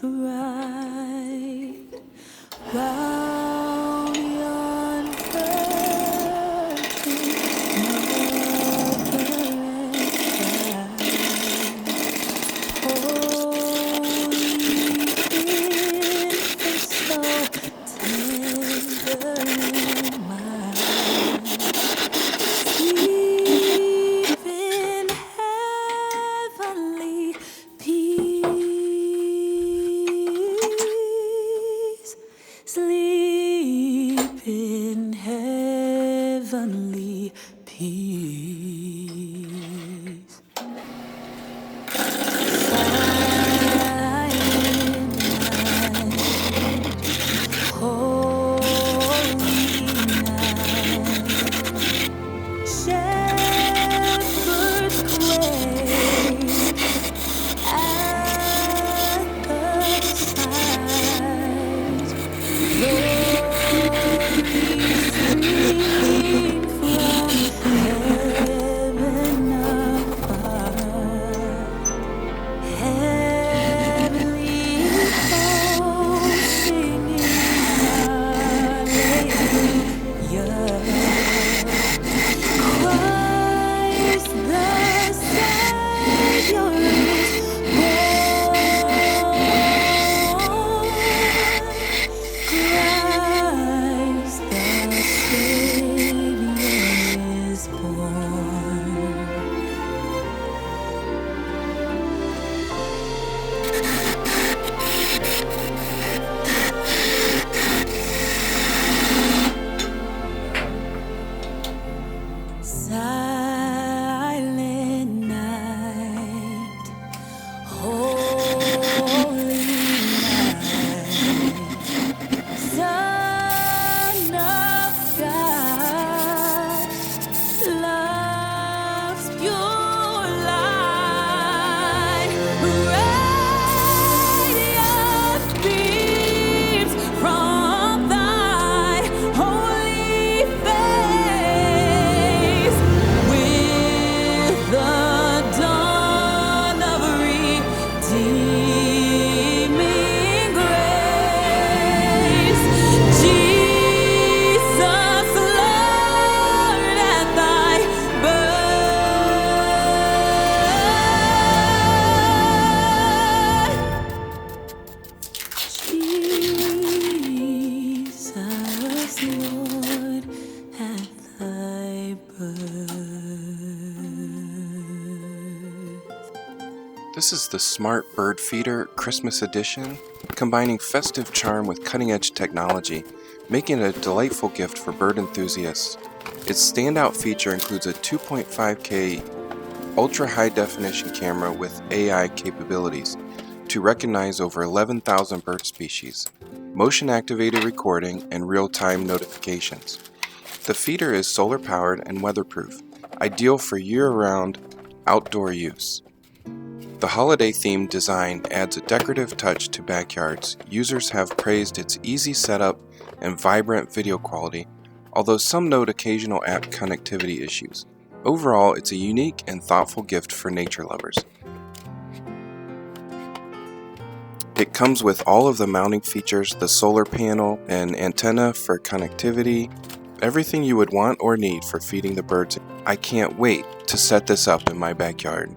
bright round yon virgin sleep in heavenly peace. Silent night, holy night, shepherds quake at the sight. Silent night, holy night, Son of God, love's pure light, radiant beams from thy holy face. With the dawn of redeeming grace, Jesus, Lord, at thy birth. Jesus, Lord, at thy birth. This is the Smart Bird Feeder Christmas Edition, combining festive charm with cutting-edge technology, making it a delightful gift for bird enthusiasts. Its standout feature includes a 2.5K ultra-high-definition camera with AI capabilities to recognize over 11,000 bird species, motion-activated recording, and real-time notifications. The feeder is solar-powered and weatherproof, ideal for year-round outdoor use. The holiday-themed design adds a decorative touch to backyards. Users have praised its easy setup and vibrant video quality, although some note occasional app connectivity issues. Overall, it's a unique and thoughtful gift for nature lovers. It comes with all of the mounting features, the solar panel, an antenna for connectivity, everything you would want or need for feeding the birds. I can't wait to set this up in my backyard.